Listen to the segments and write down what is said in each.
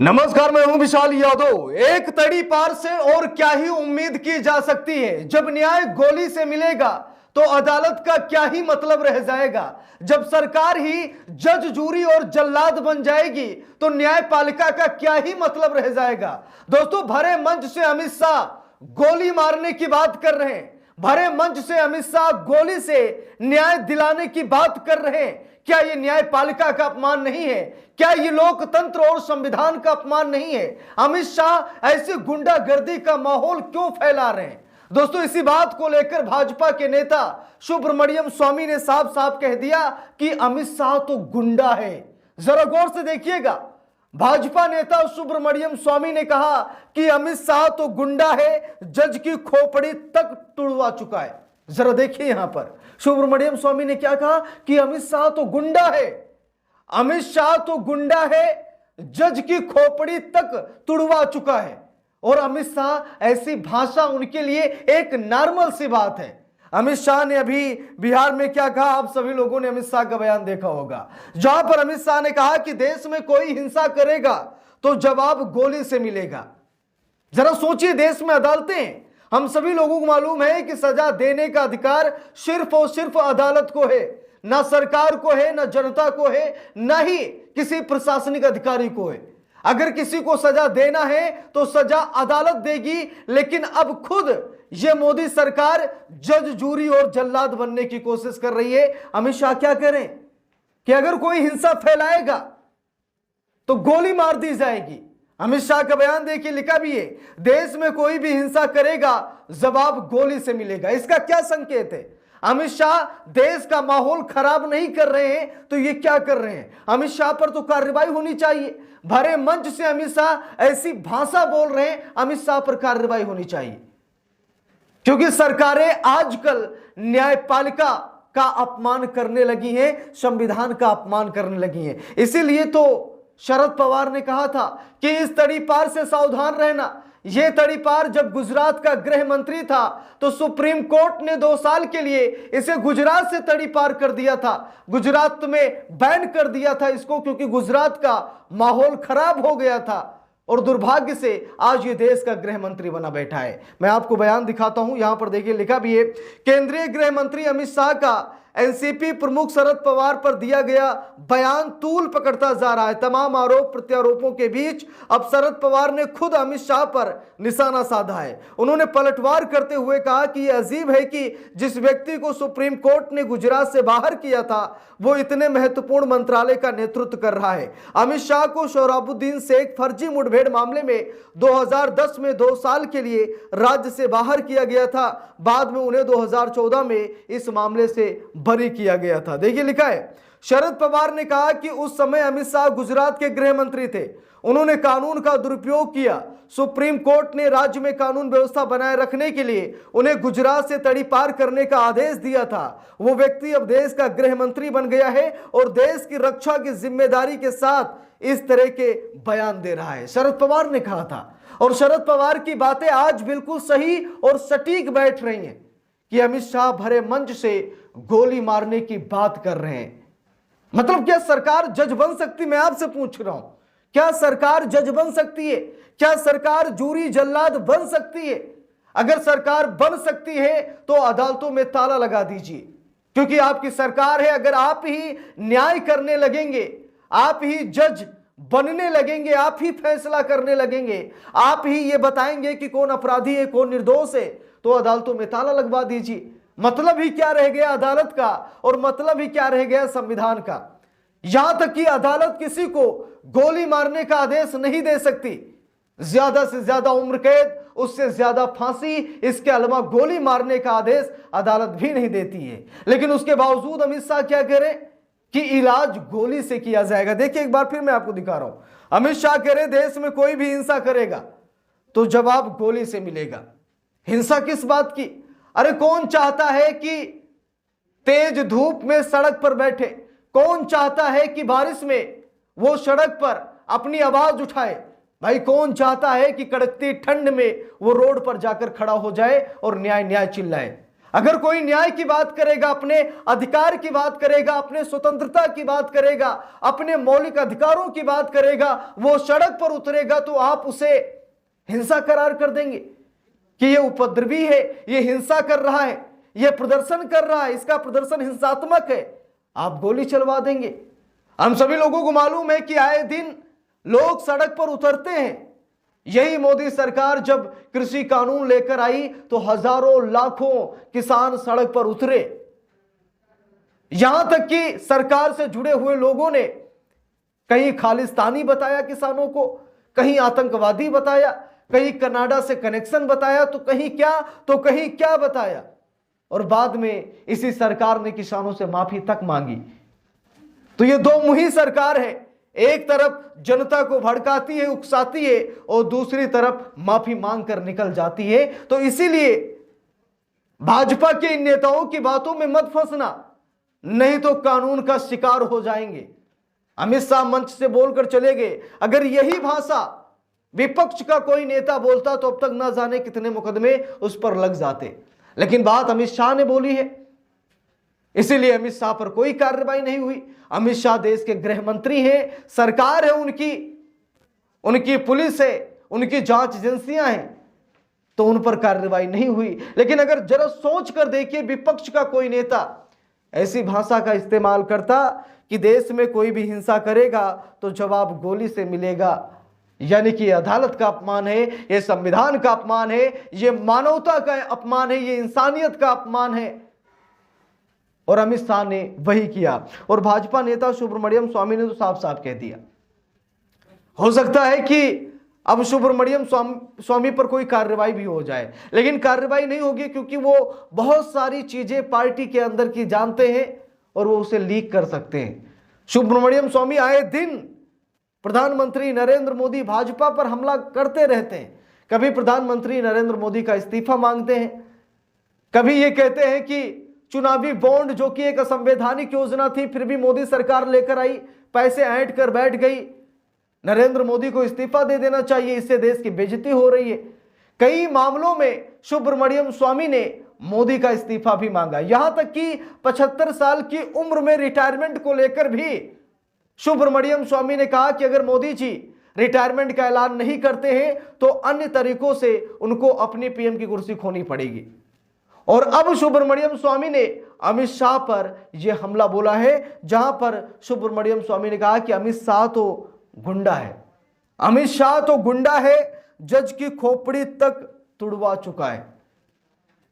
नमस्कार, मैं हूं विशाल यादव। एक तड़ी पार से और क्या ही उम्मीद की जा सकती है। जब न्याय गोली से मिलेगा तो अदालत का क्या ही मतलब रह जाएगा। जब सरकार ही जज, जूरी और जल्लाद बन जाएगी तो न्यायपालिका का क्या ही मतलब रह जाएगा। दोस्तों, भरे मंच से अमित शाह गोली मारने की बात कर रहे हैं। भरे मंच से अमित शाह गोली से न्याय दिलाने की बात कर रहे हैं। क्या ये न्यायपालिका का अपमान नहीं है? क्या ये लोकतंत्र और संविधान का अपमान नहीं है? अमित शाह ऐसी गुंडागर्दी का माहौल क्यों फैला रहे हैं? दोस्तों, इसी बात को लेकर भाजपा के नेता सुब्रमण्यम स्वामी ने साफ साफ कह दिया कि अमित शाह तो गुंडा है। जरा गौर से देखिएगा, भाजपा नेता सुब्रमण्यम स्वामी ने कहा कि अमित शाह तो गुंडा है, जज की खोपड़ी तक तुड़वा चुका है। जरा देखिए, यहां पर सुब्रमण्यम स्वामी ने क्या कहा कि अमित शाह तो गुंडा है, अमित शाह तो गुंडा है, जज की खोपड़ी तक तुड़वा चुका है। और अमित शाह, ऐसी भाषा उनके लिए एक नॉर्मल सी बात है। अमित शाह ने अभी बिहार में क्या कहा, आप सभी लोगों ने अमित शाह का बयान देखा होगा, जहां पर अमित शाह ने कहा कि देश में कोई हिंसा करेगा तो जवाब गोली से मिलेगा। जरा सोचिए, देश में अदालतें, हम सभी लोगों को मालूम है कि सजा देने का अधिकार सिर्फ और सिर्फ अदालत को है, ना सरकार को है, ना जनता को है, ना ही किसी प्रशासनिक अधिकारी को है। अगर किसी को सजा देना है तो सजा अदालत देगी। लेकिन अब खुद ये मोदी सरकार जज, जूरी और जल्लाद बनने की कोशिश कर रही है। अमित शाह क्या करें कि अगर कोई हिंसा फैलाएगा तो गोली मार दी जाएगी। अमित शाह का बयान देखिए, लिखा भी है, देश में कोई भी हिंसा करेगा जवाब गोली से मिलेगा। इसका क्या संकेत है? अमित शाह देश का माहौल खराब नहीं कर रहे हैं तो ये क्या कर रहे हैं? अमित शाह पर तो कार्रवाई होनी चाहिए। भरे मंच से अमित शाह ऐसी भाषा बोल रहे हैं, अमित शाह पर कार्रवाई होनी चाहिए। क्योंकि सरकारें आजकल न्यायपालिका का अपमान करने लगी हैं, संविधान का अपमान करने लगी हैं। इसीलिए तो शरद पवार ने कहा था कि इस तड़ी पार से सावधान रहना। यह तड़ी पार जब गुजरात का गृह मंत्री था तो सुप्रीम कोर्ट ने 2 साल के लिए इसे गुजरात से तड़ी पार कर दिया था, गुजरात में बैन कर दिया था इसको, क्योंकि गुजरात का माहौल खराब हो गया था। और दुर्भाग्य से आज ये देश का गृह मंत्री बना बैठा है। मैं आपको बयान दिखाता हूं, यहां पर देखिए, लिखा भी है, केंद्रीय गृह मंत्री अमित शाह का एनसीपी प्रमुख शरद पवार पर दिया गया बयान तूल पकड़ता जा रहा है। तमाम आरोप प्रत्यारोपों के बीच अब शरद पवार ने खुद अमित शाह पर निशाना साधा है। उन्होंने पलटवार करते हुए कहा कि यह अजीब है कि जिस व्यक्ति को सुप्रीम कोर्ट ने गुजरात से बाहर किया था वो इतने महत्वपूर्ण मंत्रालय का नेतृत्व कर रहा है। अमित शाह को सोहराबुद्दीन शेख फर्जी मुठभेड़ मामले में 2010 में 2 साल के लिए राज्य से बाहर किया गया था। बाद में उन्हें 2014 में इस मामले से बरी किया गया था। देखिए, लिखा है, शरद पवार ने कहा कि उस समय अमित शाह गुजरात के गृह मंत्री थे, उन्होंने कानून का दुरुपयोग किया। सुप्रीम कोर्ट ने राज्य में कानून व्यवस्था बनाए रखने के लिए उन्हें गुजरात से तड़ी पार करने का आदेश दिया था। वो व्यक्ति अब देश का गृह मंत्री बन गया है और देश की रक्षा की जिम्मेदारी के साथ इस तरह के बयान दे रहा है। शरद पवार ने कहा था, और शरद पवार की बातें आज बिल्कुल सही और सटीक बैठ रही हैं कि अमित शाह भरे मंच से गोली मारने की बात कर रहे हैं। मतलब क्या सरकार जज बन सकती? मैं आपसे पूछ रहा हूं, क्या सरकार जज बन सकती है? क्या सरकार जूरी, जल्लाद बन सकती है? अगर सरकार बन सकती है तो अदालतों में ताला लगा दीजिए, क्योंकि आपकी सरकार है। अगर आप ही न्याय करने लगेंगे, आप ही जज बनने लगेंगे, आप ही फैसला करने लगेंगे, आप ही ये बताएंगे कि कौन अपराधी है, कौन निर्दोष है, तो अदालतों में ताला लगवा दीजिए। मतलब ही क्या रह गया अदालत का, और मतलब ही क्या रह गया संविधान का? यहां तक कि अदालत किसी को गोली मारने का आदेश नहीं दे सकती। ज्यादा से ज्यादा उम्र कैद, उससे ज्यादा फांसी, इसके अलावा गोली मारने का आदेश अदालत भी नहीं देती है। लेकिन उसके बावजूद अमित शाह क्या कह रहे कि इलाज गोली से किया जाएगा। देखिए, एक बार फिर मैं आपको दिखा रहा हूं, अमित शाह कह रहे देश में कोई भी हिंसा करेगा तो जवाब गोली से मिलेगा। हिंसा किस बात की? अरे कौन चाहता है कि तेज धूप में सड़क पर बैठे? कौन चाहता है कि बारिश में वो सड़क पर अपनी आवाज उठाए? भाई, कौन चाहता है कि कड़कती ठंड में वो रोड पर जाकर खड़ा हो जाए और न्याय न्याय चिल्लाए? अगर कोई न्याय की बात करेगा, अपने अधिकार की बात करेगा, अपने स्वतंत्रता की बात करेगा, अपने मौलिक अधिकारों की बात करेगा, वो सड़क पर उतरेगा तो आप उसे हिंसा करार कर देंगे कि ये उपद्रवी है, ये हिंसा कर रहा है, ये प्रदर्शन कर रहा है, इसका प्रदर्शन हिंसात्मक है, आप गोली चलवा देंगे। हम सभी लोगों को मालूम है कि आए दिन लोग सड़क पर उतरते हैं। यही मोदी सरकार जब कृषि कानून लेकर आई तो हजारों लाखों किसान सड़क पर उतरे। यहां तक कि सरकार से जुड़े हुए लोगों ने कहीं खालिस्तानी बताया किसानों को, कहीं आतंकवादी बताया, कहीं कनाडा से कनेक्शन बताया, तो कहीं क्या बताया। और बाद में इसी सरकार ने किसानों से माफी तक मांगी। तो ये दो मुही सरकार है, एक तरफ जनता को भड़काती है, उकसाती है, और दूसरी तरफ माफी मांग कर निकल जाती है। तो इसीलिए भाजपा के इन नेताओं की बातों में मत फंसना, नहीं तो कानून का शिकार हो जाएंगे। अमित शाह मंच से बोलकर चले गए, अगर यही भाषा विपक्ष का कोई नेता बोलता तो अब तक ना जाने कितने मुकदमे उस पर लग जाते। लेकिन बात अमित शाह ने बोली है, इसीलिए अमित शाह पर कोई कार्रवाई नहीं हुई। अमित शाह देश के गृह मंत्री हैं, सरकार है उनकी पुलिस है, उनकी जांच एजेंसियां हैं, तो उन पर कार्रवाई नहीं हुई। लेकिन अगर जरा सोच कर देखिए, विपक्ष का कोई नेता ऐसी भाषा का इस्तेमाल करता कि देश में कोई भी हिंसा करेगा तो जवाब गोली से मिलेगा, यानी कि अदालत का अपमान है, यह संविधान का अपमान है, यह मानवता का अपमान है, यह इंसानियत का अपमान है। और अमित शाह ने वही किया। और भाजपा नेता सुब्रमण्यम स्वामी ने तो साफ साफ कह दिया, हो सकता है कि अब सुब्रमण्यम स्वामी पर कोई कार्रवाई भी हो जाए, लेकिन कार्रवाई नहीं होगी, क्योंकि वो बहुत सारी चीजें पार्टी के अंदर की जानते हैं और वो उसे लीक कर सकते हैं। सुब्रमण्यम स्वामी आए दिन प्रधानमंत्री नरेंद्र मोदी भाजपा पर हमला करते रहते हैं। कभी प्रधानमंत्री नरेंद्र मोदी का इस्तीफा मांगते हैं, कभी ये कहते हैं कि चुनावी बॉन्ड जो कि एक असंवैधानिक योजना थी फिर भी मोदी सरकार लेकर आई, पैसे ऐंठ कर बैठ गई, नरेंद्र मोदी को इस्तीफा दे देना चाहिए, इससे देश की बेइज्जती हो रही है। कई मामलों में सुब्रमण्यम स्वामी ने मोदी का इस्तीफा भी मांगा। यहां तक कि 75 साल की उम्र में रिटायरमेंट को लेकर भी सुब्रमण्यम स्वामी ने कहा कि अगर मोदी जी रिटायरमेंट का ऐलान नहीं करते हैं तो अन्य तरीकों से उनको अपनी पीएम की कुर्सी खोनी पड़ेगी। और अब सुब्रमण्यम स्वामी ने अमित शाह पर यह हमला बोला है, जहां पर सुब्रमण्यम स्वामी ने कहा कि अमित शाह तो गुंडा है, अमित शाह तो गुंडा है, जज की खोपड़ी तक तुड़वा चुका है।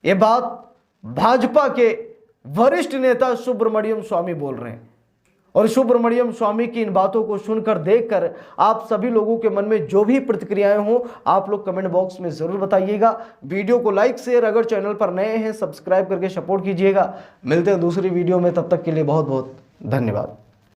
यह बात भाजपा के वरिष्ठ नेता सुब्रमण्यम स्वामी बोल रहे हैं। और सुब्रमण्यम स्वामी की इन बातों को सुनकर, देखकर आप सभी लोगों के मन में जो भी प्रतिक्रियाएं हो आप लोग कमेंट बॉक्स में जरूर बताइएगा। वीडियो को लाइक शेयर, अगर चैनल पर नए हैं सब्सक्राइब करके सपोर्ट कीजिएगा। मिलते हैं दूसरी वीडियो में, तब तक के लिए बहुत बहुत धन्यवाद।